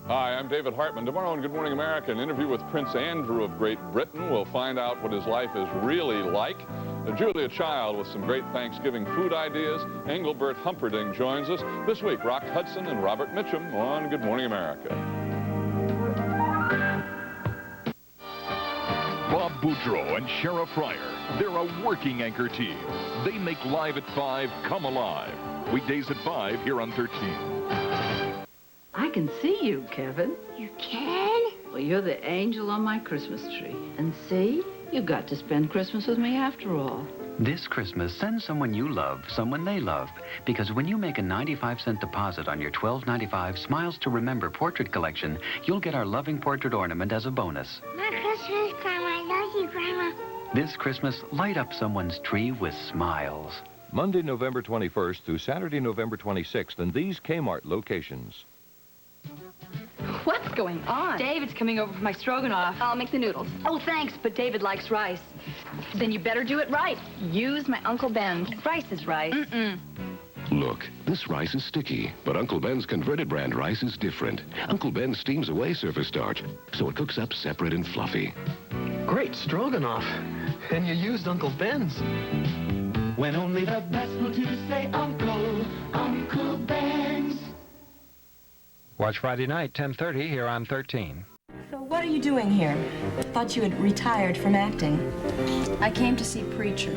Hi, I'm David Hartman. Tomorrow on Good Morning America, an interview with Prince Andrew of Great Britain. We'll find out what his life is really like. Julia Child with some great Thanksgiving food ideas. Engelbert Humperdinck joins us. This week, Rock Hudson and Robert Mitchum on Good Morning America. Bob Boudreaux and Sheriff Fryer, they're a working anchor team. They make Live at 5 come alive. Weekdays at 5 here on 13. I can see you, Kevin. You can? Well, you're the angel on my Christmas tree. And see, you got to spend Christmas with me after all. This Christmas, send someone you love, someone they love. Because when you make a 95-cent deposit on your $12.95 Smiles to Remember portrait collection, you'll get our loving portrait ornament as a bonus. Merry Christmas, Grandma. I love you, Grandma. This Christmas, light up someone's tree with smiles. Monday, November 21st through Saturday, November 26th in these Kmart locations. What's going on? David's coming over for my stroganoff. I'll make the noodles. Oh, thanks, but David likes rice. Then you better do it right. Use my Uncle Ben's. Rice is rice. Mm-mm. Look, this rice is sticky, but Uncle Ben's converted brand rice is different. Uncle Ben steams away surface starch, so it cooks up separate and fluffy. Great stroganoff. And you used Uncle Ben's. When only the best will do to say Uncle Ben's. Watch Friday night, 10:30 here on 13. So what are you doing here? Thought you had retired from acting. I came to see Preacher.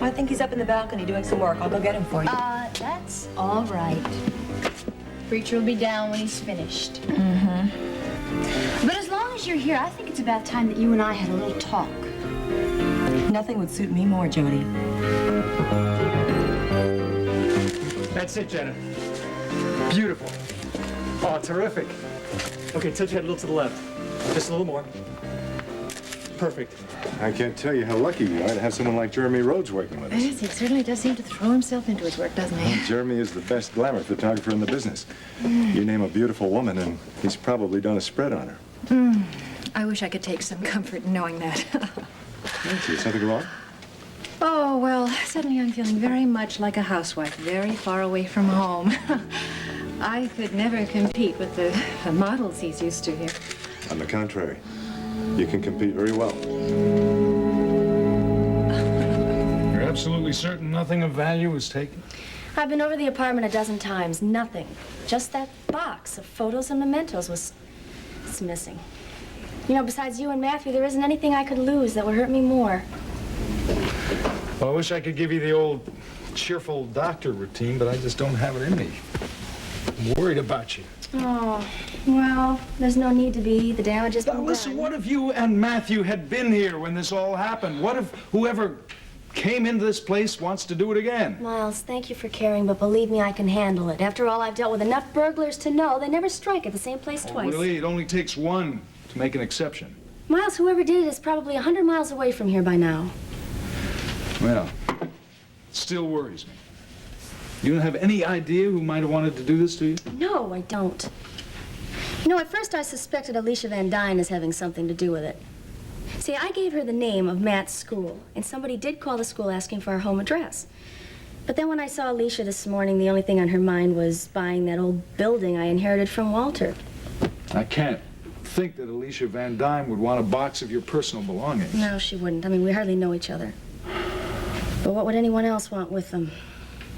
I think he's up in the balcony doing some work. I'll go get him for you. That's all right. Preacher will be down when he's finished. Mm-hmm. But as long as you're here, I think it's about time that you and I had a little talk. Nothing would suit me more, Jody. That's it, Jenna. Beautiful. Oh, terrific. Okay, tilt your head a little to the left. Just a little more. Perfect. I can't tell you how lucky you are to have someone like Jeremy Rhodes working with us. Yes, he certainly does seem to throw himself into his work, doesn't he? Well, Jeremy is the best glamour photographer in the business. You name a beautiful woman, and he's probably done a spread on her. I wish I could take some comfort in knowing that. Is something wrong? Oh, well, suddenly I'm feeling very much like a housewife, very far away from home. I could never compete with the models he's used to here. On the contrary, you can compete very well. You're absolutely certain nothing of value was taken? I've been over the apartment a dozen times. Nothing. Just that box of photos and mementos it's missing. You know, besides you and Matthew, there isn't anything I could lose that would hurt me more. Well, I wish I could give you the old cheerful doctor routine, but I just don't have it in me. I'm worried about you. Oh, well, there's no need to be. The damage has been done. Listen, what if you and Matthew had been here when this all happened? What if whoever came into this place wants to do it again? Miles, thank you for caring, but believe me, I can handle it. After all, I've dealt with enough burglars to know they never strike at the same place twice. Really? It only takes one to make an exception. Miles, whoever did it is probably 100 miles away from here by now. Well, it still worries me. You don't have any idea who might have wanted to do this to you? No, I don't. You know, at first I suspected Alicia Van Dyne as having something to do with it. See, I gave her the name of Matt's school, and somebody did call the school asking for her home address. But then when I saw Alicia this morning, the only thing on her mind was buying that old building I inherited from Walter. I can't think that Alicia Van Dyne would want a box of your personal belongings. No, she wouldn't. I mean, we hardly know each other. But what would anyone else want with them?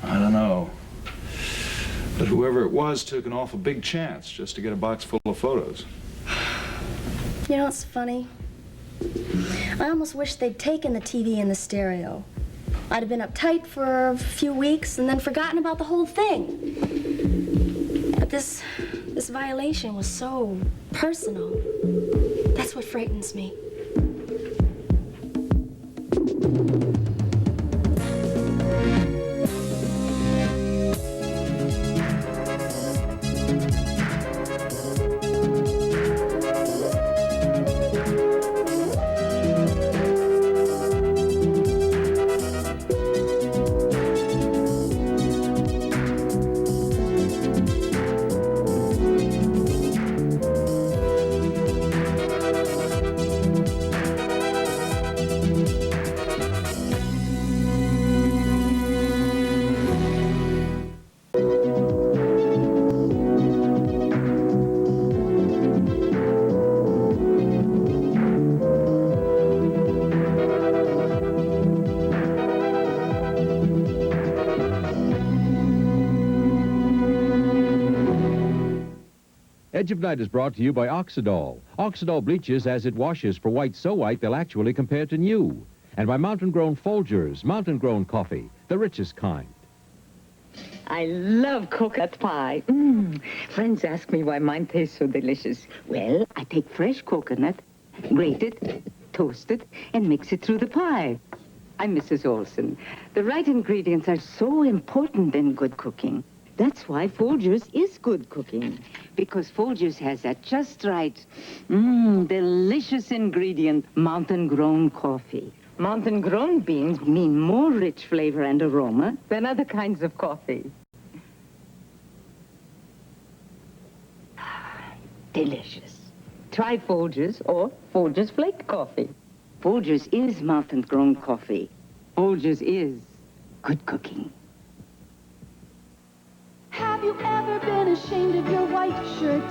I don't know. But whoever it was took an awful big chance just to get a box full of photos. You know, it's funny. I almost wish they'd taken the TV and the stereo. I'd have been uptight for a few weeks and then forgotten about the whole thing. But this violation was so personal. That's what frightens me. Edge of Night is brought to you by Oxydol. Oxydol bleaches as it washes for white so white they'll actually compare to new. And by mountain-grown Folgers, mountain-grown coffee, the richest kind. I love coconut pie. Friends ask me why mine tastes so delicious. Well, I take fresh coconut, grate it, toast it, and mix it through the pie. I'm Mrs. Olson. The right ingredients are so important in good cooking. That's why Folgers is good cooking. Because Folgers has that just right, delicious ingredient, mountain-grown coffee. Mountain-grown beans mean more rich flavor and aroma than other kinds of coffee. Delicious. Try Folgers or Folgers flaked coffee. Folgers is mountain-grown coffee. Folgers is good cooking. Have you ever been ashamed of your white shirt?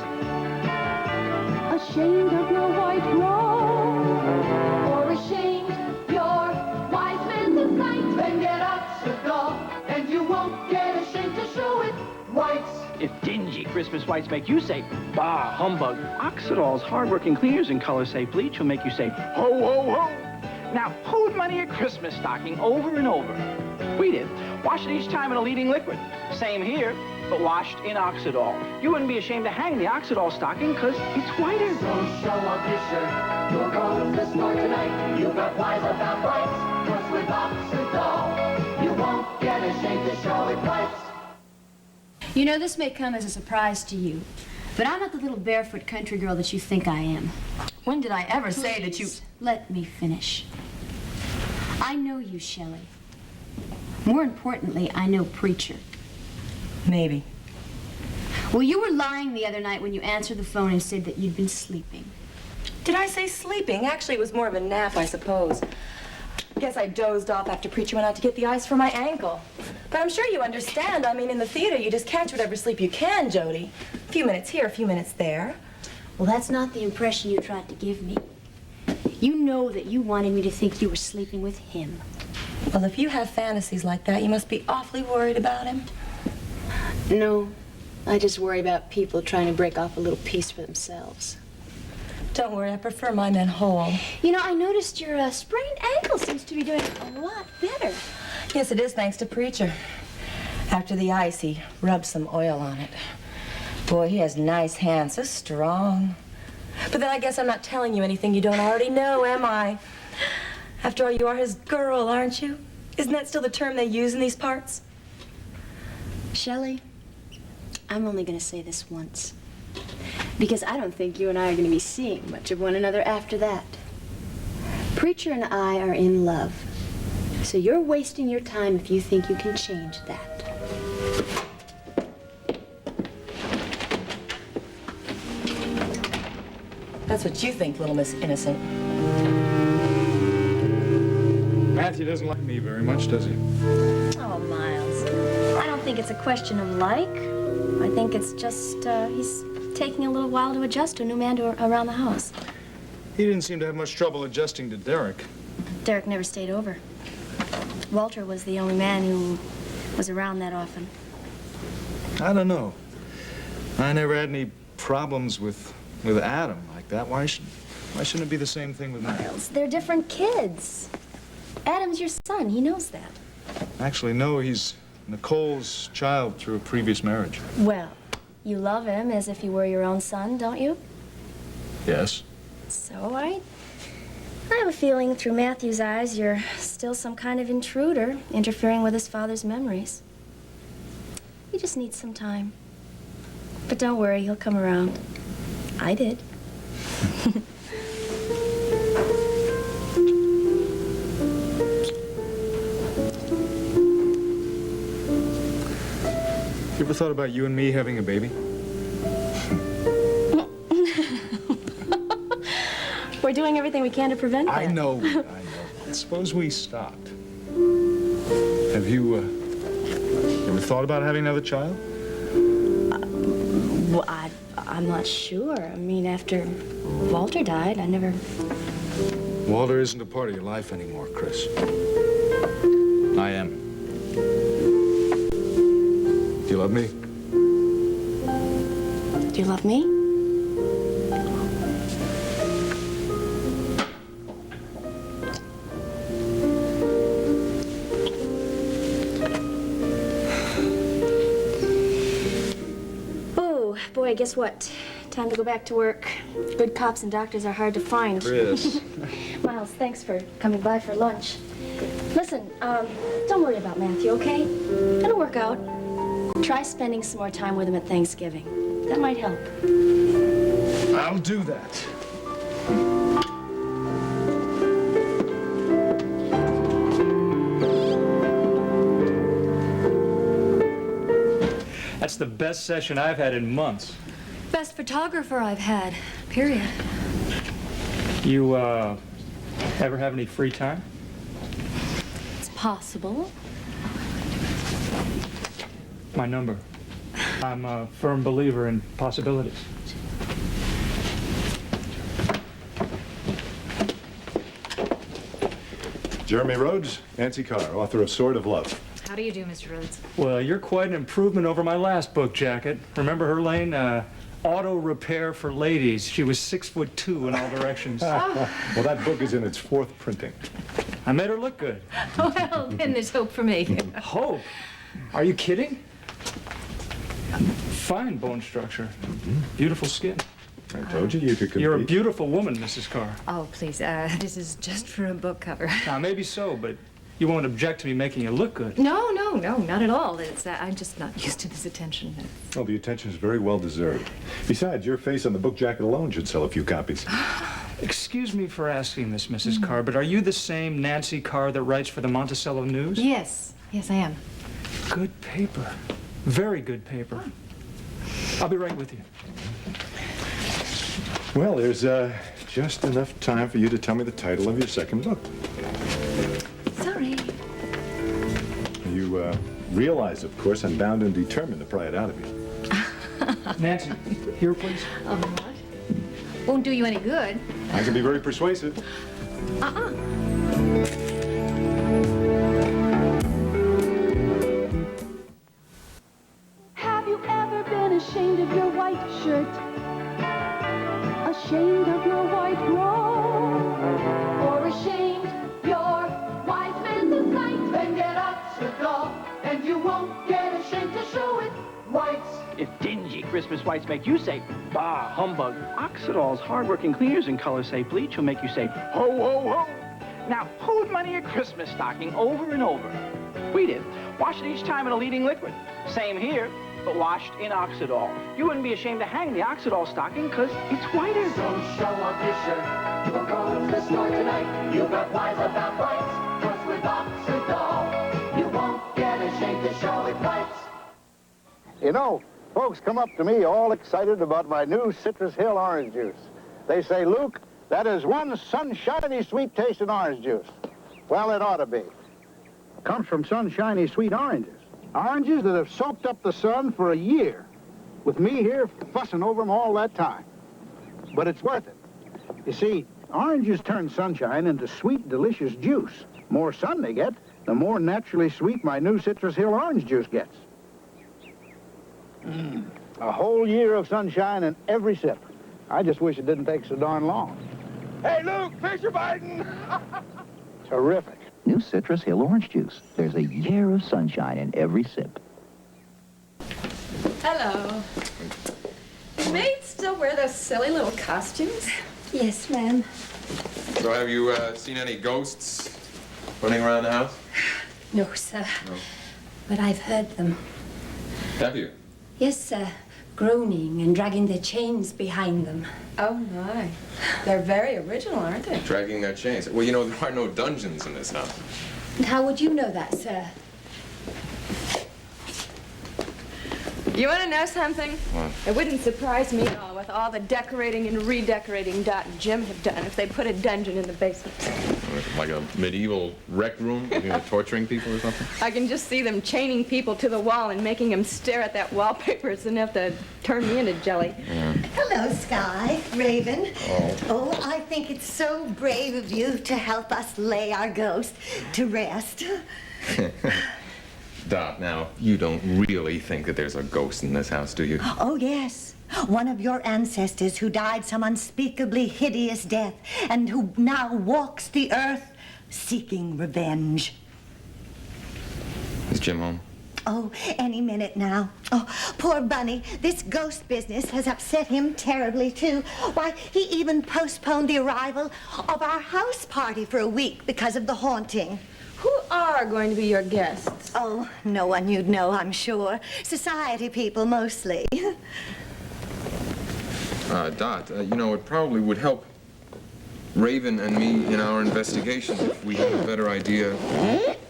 Ashamed of your white robe? Or ashamed your wise men's insight? Then get Oxydol, and you won't get ashamed to show it. Whites. If dingy Christmas whites make you say, bah, humbug, Oxydol's hard-working cleaners in color-safe bleach will make you say, ho, ho, ho. Now, who would money a Christmas stocking over and over? We did. Wash it each time in a leading liquid. Same here, but washed in Oxydol. You wouldn't be ashamed to hang the Oxydol stocking because it's whiter. So show off your shirt. You'll go to the store tonight. You got wise about whites. Cause with Oxydol, you won't get ashamed to show it whites. You know, this may come as a surprise to you, but I'm not the little barefoot country girl that you think I am. When did I ever say that you... Let me finish. I know you, Shelley. More importantly, I know Preacher. Maybe. Well, you were lying the other night when you answered the phone and said that you'd been sleeping. Did I say sleeping? Actually, it was more of a nap, I suppose. Guess I dozed off after Preacher went out to get the ice for my ankle. But I'm sure you understand. I mean, in the theater, you just catch whatever sleep you can, Jody. A few minutes here, a few minutes there. Well, that's not the impression you tried to give me. You know that you wanted me to think you were sleeping with him. Well, if you have fantasies like that, you must be awfully worried about him. No, I just worry about people trying to break off a little piece for themselves. Don't worry, I prefer my men whole. You know, I noticed your sprained ankle seems to be doing a lot better. Yes, it is thanks to Preacher. After the ice, he rubbed some oil on it. Boy, he has nice hands, so strong. But then I guess I'm not telling you anything you don't already know, am I? After all, you are his girl, aren't you? Isn't that still the term they use in these parts? Shelley, I'm only going to say this once. Because I don't think you and I are going to be seeing much of one another after that. Preacher and I are in love. So you're wasting your time if you think you can change that. That's what you think, little Miss Innocent. Matthew doesn't like me very much, does he? Oh, Miles. I don't think it's a question of like. I think it's just, he's taking a little while to adjust to a new man around the house. He didn't seem to have much trouble adjusting to Derek. Derek never stayed over. Walter was the only man who was around that often. I don't know. I never had any problems with Adam like that. Why shouldn't it be the same thing with Matthew? Miles, they're different kids. Adam's your son. He knows that. Actually, no, he's Nicole's child through a previous marriage. Well, you love him as if he were your own son, don't you? Yes. So I have a feeling through Matthew's eyes you're still some kind of intruder interfering with his father's memories. He just needs some time. But don't worry, he'll come around. I did. You ever thought about you and me having a baby? We're doing everything we can to prevent that. I know. Suppose we stopped. Have you ever thought about having another child? Well, I'm not sure. I mean, after Walter died, I never... Walter isn't a part of your life anymore, Chris. I am. Do you love me? Do you love me? Okay, guess what? Time to go back to work. Good cops and doctors are hard to find. Chris. Miles, thanks for coming by for lunch. Listen, don't worry about Matthew, okay? It'll work out. Try spending some more time with him at Thanksgiving. That might help. I'll do that. That's the best session I've had in months. Best photographer I've had, period. You, ever have any free time? It's possible. My number. I'm a firm believer in possibilities. Jeremy Rhodes, Nancy Carr, author of Sword of Love. How do you do, Mr. Rhodes? Well, you're quite an improvement over my last book, Jacket. Remember her, Lane? Auto Repair for Ladies. She was 6'2" in all directions. Well, that book is in its 4th printing. I made her look good. Well, then there's hope for me. Hope? Are you kidding? Fine bone structure. Beautiful skin. I told you you could compete. You're a beautiful woman, Mrs. Carr. Oh, please, this is just for a book cover. Now, maybe so, but you won't object to me making you look good. No, not at all. It's I'm just not used to this attention. Well, the attention is very well deserved. Besides, your face on the book jacket alone should sell a few copies. Excuse me for asking this, Mrs. Carr, but are you the same Nancy Carr that writes for the Monticello News? Yes, I am. Good paper. Very good paper. I'll be right with you. Well, there's just enough time for you to tell me the title of your second book. Sorry. You realize, of course, I'm bound and determined to pry it out of you. Nancy, here, please. What? Won't do you any good. I can be very persuasive. Have you ever been ashamed of your white shirt? Ashamed of your white bra? Or ashamed your wise man's in sight? Then get Oxydol, and you won't get ashamed to show it. Whites. If dingy Christmas whites make you say, bah, humbug, Oxydol's hard-working cleaners in color safe bleach will make you say, ho, ho, ho. Now, who'd money a Christmas stocking over and over? We did. Wash it each time in a leading liquid. Same here, but washed in Oxydol. You wouldn't be ashamed to hang the Oxydol stocking because it's whiter. So show off your shirt. We'll go to the store tonight. You got wise about whites. 'Cause with Oxydol, you won't get ashamed to show it whites. You know, folks come up to me all excited about my new Citrus Hill orange juice. They say, Luke, that is one sunshiny sweet tasting orange juice. Well, it ought to be. It comes from sunshiny sweet oranges. Oranges that have soaked up the sun for a year, with me here fussing over them all that time. But it's worth it. You see, oranges turn sunshine into sweet, delicious juice. The more sun they get, the more naturally sweet my new Citrus Hill orange juice gets. A whole year of sunshine in every sip. I just wish it didn't take so darn long. Hey, Luke, fish are biting. Terrific. New Citrus Hill orange juice. There's a year of sunshine in every sip. Hello. Do maids still wear those silly little costumes? Yes, ma'am. So have you seen any ghosts running around the house? No, sir. No. But I've heard them. Have you? Yes, sir. Groaning and dragging their chains behind them. Oh, my. They're very original, aren't they? Dragging their chains. Well, you know, there are no dungeons in this house. And how would you know that, sir? You want to know something? What? It wouldn't surprise me at all with all the decorating and redecorating Dot and Jim have done if they put a dungeon in the basement. Like a medieval rec room, you know, torturing people or something? I can just see them chaining people to the wall and making them stare at that wallpaper. It's enough to turn me into jelly. Yeah. Hello, Sky, Raven. Oh. I think it's so brave of you to help us lay our ghost to rest. Dot, now, you don't really think that there's a ghost in this house, do you? Oh, yes. One of your ancestors who died some unspeakably hideous death and who now walks the earth seeking revenge. Is Jim home? Oh, any minute now. Oh, poor Bunny. This ghost business has upset him terribly, too. Why, he even postponed the arrival of our house party for a week because of the haunting. Who are going to be your guests? Oh, no one you'd know, I'm sure. Society people, mostly. Dot, you know, it probably would help Raven and me in our investigation if we had a better idea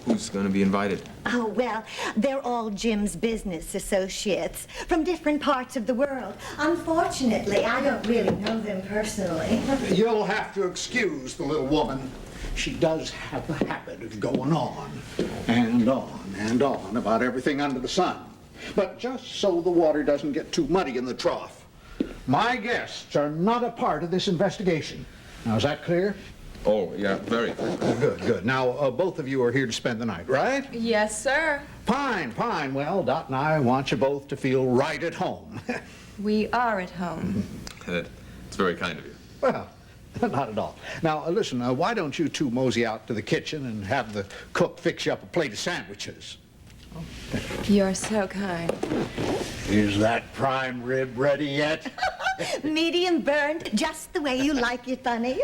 who's going to be invited. Oh, well, they're all Jim's business associates from different parts of the world. Unfortunately, I don't really know them personally. You'll have to excuse the little woman. She does have a habit of going on and on and on about everything under the sun. But just so the water doesn't get too muddy in the trough, my guests are not a part of this investigation. Now, is that clear? Oh, yeah, very clear. Good, good. Now, both of you are here to spend the night, right? Yes, sir. Fine, fine. Well, Dot and I want you both to feel right at home. We are at home. It's very kind of you. Well, not at all. Now, listen, why don't you two mosey out to the kitchen and have the cook fix you up a plate of sandwiches? You're so kind. Is that prime rib ready yet? Medium burned, just the way you like it, Bunny.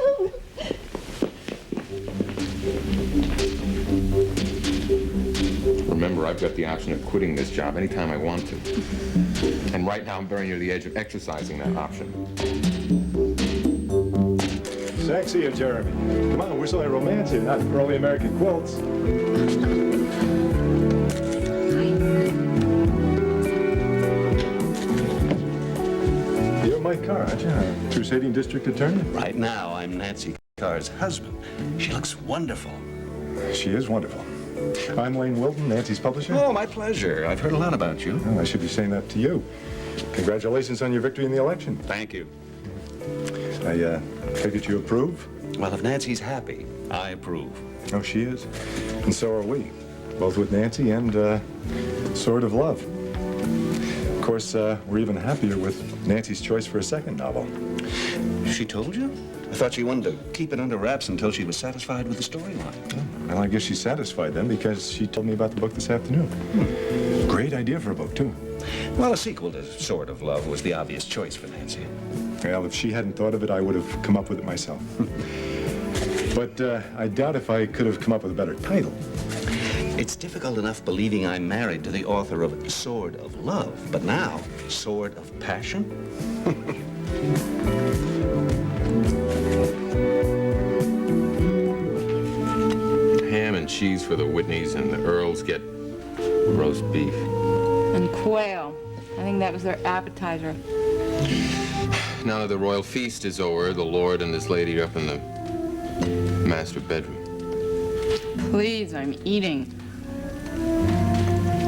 Remember, I've got the option of quitting this job anytime I want to. And right now, I'm very near the edge of exercising that option. Sexy of Jeremy. Come on, we're selling romance here, not early American quilts. You're Mike Carr, aren't you? Crusading district attorney? Right now, I'm Nancy Carr's husband. She looks wonderful. She is wonderful. I'm Lane Wilton, Nancy's publisher. Oh, my pleasure. I've heard a lot about you. Oh, I should be saying that to you. Congratulations on your victory in the election. Thank you. I take it you approve? Well, if Nancy's happy, I approve. Oh, she is. And so are we. Both with Nancy and Sword of Love. Of course, we're even happier with Nancy's choice for a second novel. She told you? I thought she wanted to keep it under wraps until she was satisfied with the storyline. Oh, well, I guess she's satisfied then because she told me about the book this afternoon. Great idea for a book, too. Well, a sequel to Sword of Love was the obvious choice for Nancy. Well, if she hadn't thought of it, I would have come up with it myself. But I doubt if I could have come up with a better title. It's difficult enough believing I'm married to the author of Sword of Love, but now, Sword of Passion? Ham and cheese for the Whitneys, and the Earls get roast beef. And quail. I think that was their appetizer. Now that the royal feast is over, the Lord and his lady are up in the master bedroom. Please, I'm eating.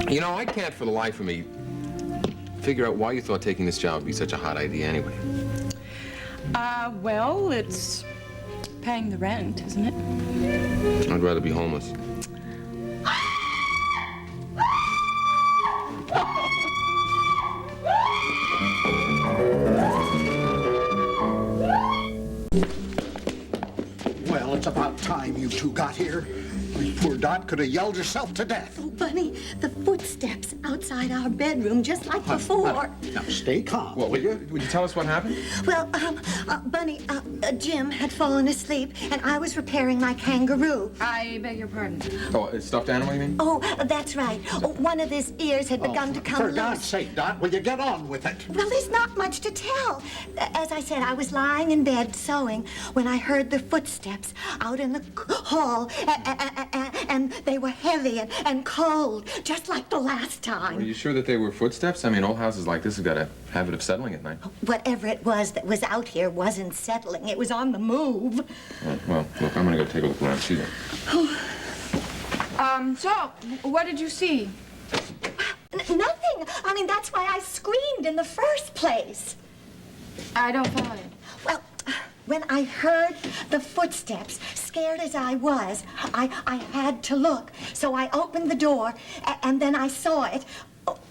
You know, I can't for the life of me figure out why you thought taking this job would be such a hot idea anyway. Well, it's paying the rent, isn't it? I'd rather be homeless. Well, it's about time you two got here. Poor Dot could have yelled herself to death. Oh, Bunny, the footsteps outside our bedroom, just like before. Now, stay calm. What, would you tell us what happened? Well, Bunny, Jim had fallen asleep, and I was repairing my kangaroo. I beg your pardon. Oh, a stuffed animal, you mean? Oh, that's right. Oh, one of his ears had begun to come For loose. God's sake, Dot, will you get on with it? Well, there's not much to tell. As I said, I was lying in bed sewing when I heard the footsteps out in the hall, and they were heavy and cold, just like the last time. Are you sure that they were footsteps? I mean, old houses like this have got a habit of settling at night. Whatever it was that was out here wasn't settling. It was on the move. Well, look, I'm gonna go take a look around. See you. So, what did you see? Nothing. I mean, that's why I screamed in the first place. I don't follow you. Well, when I heard the footsteps, scared as I was, I had to look. So I opened the door, and then I saw it.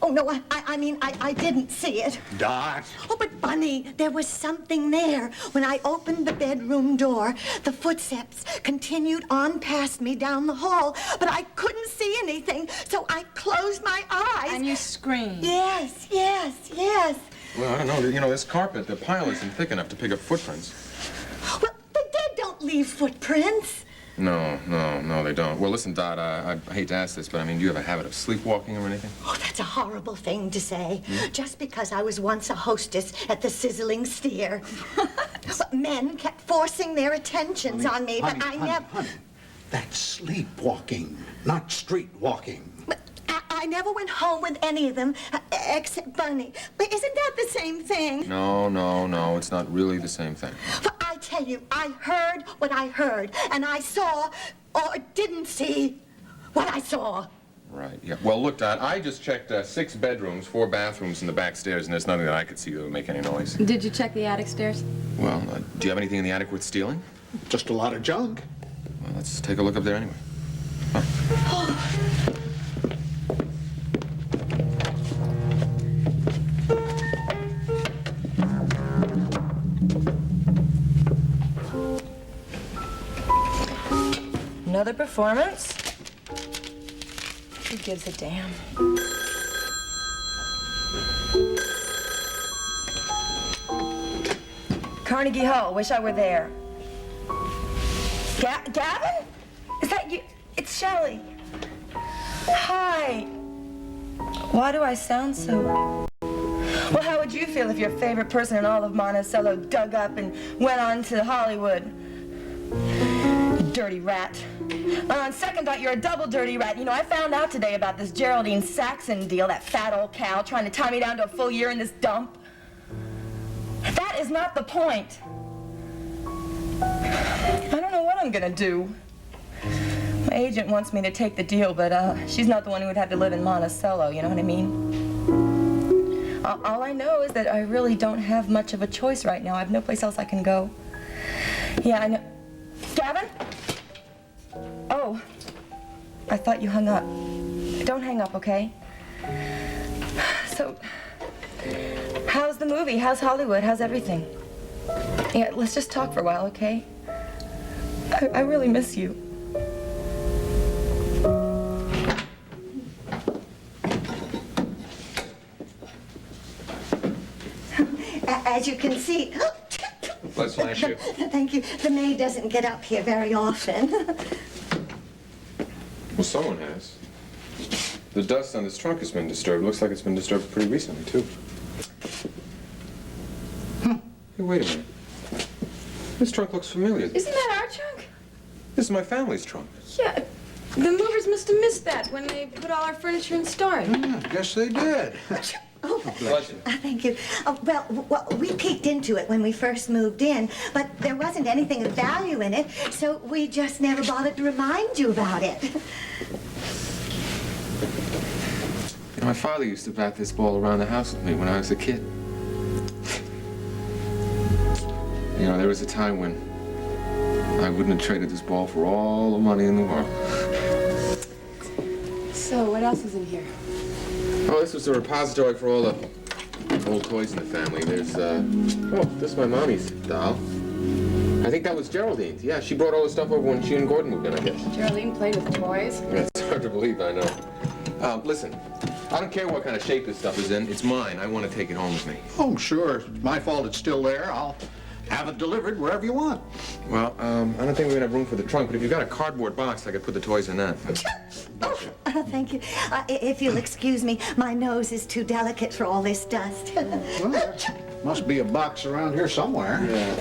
Oh, no, I mean, I didn't see it. Dot. Oh, but Bunny, there was something there. When I opened the bedroom door, the footsteps continued on past me down the hall, but I couldn't see anything, so I closed my eyes. And you screamed. Yes, yes, yes. Well, I don't know. You know, this carpet, the pile isn't thick enough to pick up footprints. Well, the dead don't leave footprints. No, they don't. Well, listen, Dot, I hate to ask this, but I mean, do you have a habit of sleepwalking or anything? Oh, that's a horrible thing to say. Just because I was once a hostess at the Sizzling Steer. But men kept forcing their attentions on me, but I never... Honey, that's sleepwalking, not street walking. I never went home with any of them, except Bunny. But isn't that the same thing? No, it's not really the same thing. But I tell you, I heard what I heard, and I saw, or didn't see, what I saw. Right, yeah. Well, look, Dot, I just checked 6 bedrooms, 4 bathrooms, and the back stairs, and there's nothing that I could see that would make any noise. Did you check the attic stairs? Well, do you have anything in the attic worth stealing? Just a lot of junk. Well, let's take a look up there anyway. Another performance? Who gives a damn? Carnegie Hall, wish I were there. Gavin? Is that you? It's Shelley. Hi. Why do I sound so... Well, how would you feel if your favorite person in all of Monticello dug up and went on to Hollywood? You dirty rat. On second thought, you're a double dirty rat. You know, I found out today about this Geraldine Saxon deal, that fat old cow trying to tie me down to a full year in this dump. That is not the point. I don't know what I'm gonna do. My agent wants me to take the deal, but she's not the one who would have to live in Monticello, you know what I mean? All I know is that I really don't have much of a choice right now. I have no place else I can go. Yeah, I know. Gavin? Oh, I thought you hung up. Don't hang up, okay? So, how's the movie? How's Hollywood? How's everything? Yeah, let's just talk for a while, okay? I really miss you. As you can see... Let's flash you. Thank you. The maid doesn't get up here very often. Well, someone has. The dust on this trunk has been disturbed. Looks like it's been disturbed pretty recently, too. Hey, wait a minute. This trunk looks familiar. Isn't that our trunk? This is my family's trunk. Yeah, the movers must have missed that when they put all our furniture in storage. Yeah, guess they did. Oh, Bless you. thank you. Well, we peeked into it when we first moved in, but there wasn't anything of value in it, so we just never bothered to remind you about it. You know, my father used to bat this ball around the house with me when I was a kid. You know, there was a time when I wouldn't have traded this ball for all the money in the world. So, what else is in here? Oh, this was the repository for all the old toys in the family. There's, oh, this is my mommy's doll. I think that was Geraldine's. Yeah, she brought all the stuff over when she and Gordon moved in, I guess. Geraldine played with toys? It's hard to believe, I know. Listen, I don't care what kind of shape this stuff is in. It's mine. I want to take it home with me. Oh, sure. It's my fault it's still there. I'll have it delivered wherever you want. Well, I don't think we're gonna have room for the trunk, but if you've got a cardboard box, I could put the toys in that. Thank you. If you'll excuse me, my nose is too delicate for all this dust. Well, there must be a box around here somewhere. Yeah.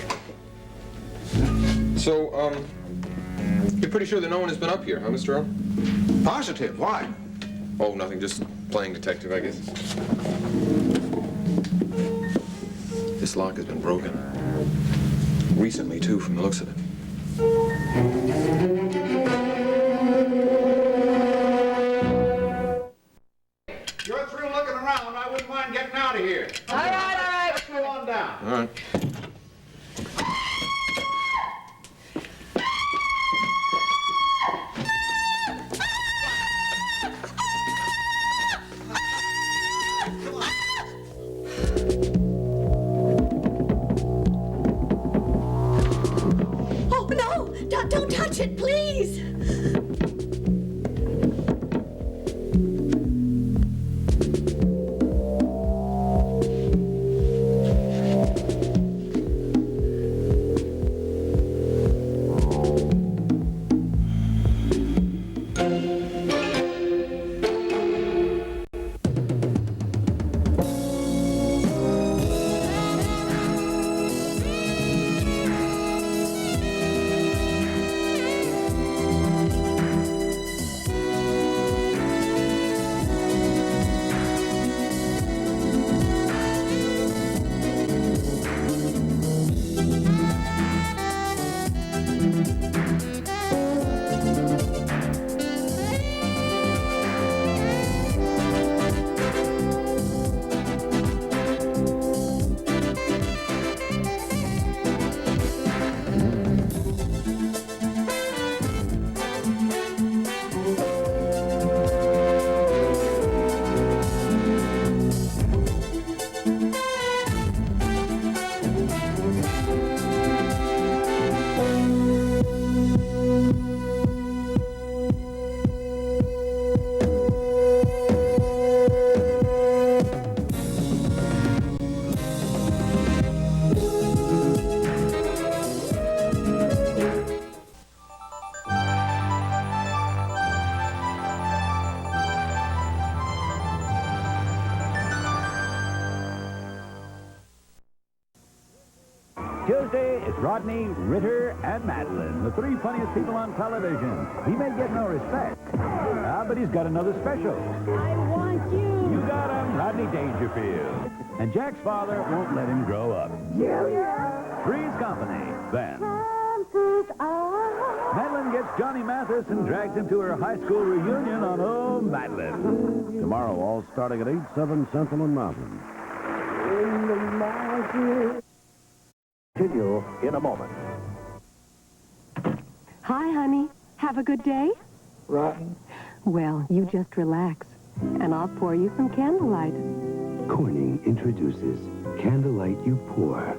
So, you're pretty sure that no one has been up here, huh, Mr. Earl? Positive. Why? Oh, nothing. Just playing detective, I guess. This lock has been broken. Recently, too, from the looks of it. You're through looking around. I wouldn't mind getting out of here. All right. Let's go on down. All right. Watch it, please! Tuesday, it's Rodney, Ritter, and Madeline, the three funniest people on television. He may get no respect, but he's got another special. I want you. You got him, Rodney Dangerfield. And Jack's father won't let him grow up. Three's Company, then. Madeline gets Johnny Mathis and drags him to her high school reunion on Oh, Madeline. Tomorrow, all starting at 8, 7 Central and Mountain. Continue in a moment. Hi, honey. Have a good day? Rotten. Well, you just relax, and I'll pour you some candlelight. Corning introduces Candlelight You Pour.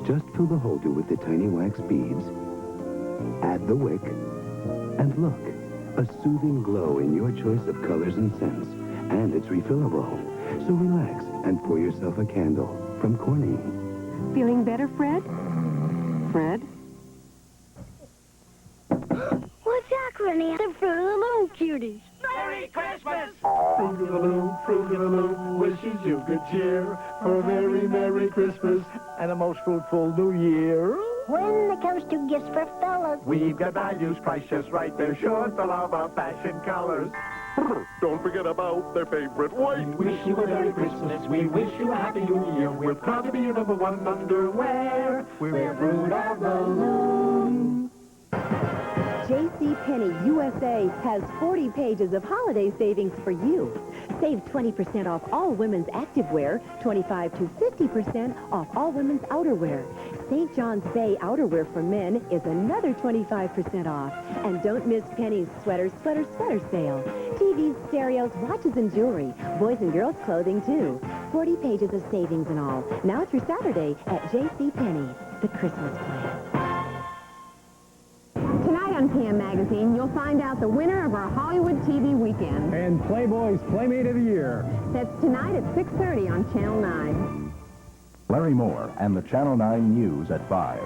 Just fill the holder with the tiny wax beads, add the wick, and look, a soothing glow in your choice of colors and scents. And it's refillable. So relax and pour yourself a candle from Corning. Feeling better, Fred? Fred? What's that, Granny? The Fruit of the Loom cuties. Merry Christmas! Fruit of the Loom wishes you good cheer for a very Merry Christmas and a most fruitful New Year. When it comes to gifts for fellas, We've got values priced just right. They're sure to love our fashion colors. Don't forget about their favorite white. We wish you a Merry Christmas. We wish you a Happy New Year. We're proud to be your #1 underwear. We're Fruit of the Loom. JCPenney USA has 40 pages of holiday savings for you. Save 20% off all women's activewear, 25 to 50% off all women's outerwear. St. John's Bay outerwear for men is another 25% off. And don't miss Penny's sweater sale. TVs, stereos, watches, and jewelry. Boys and girls clothing, too. 40 pages of savings and all. Now through Saturday at JCPenney, the Christmas place. Tonight on PM Magazine, you'll find out the winner of our Hollywood TV weekend. And Playboy's Playmate of the Year. That's tonight at 6:30 on Channel 9. Larry Moore and the Channel 9 News at 5.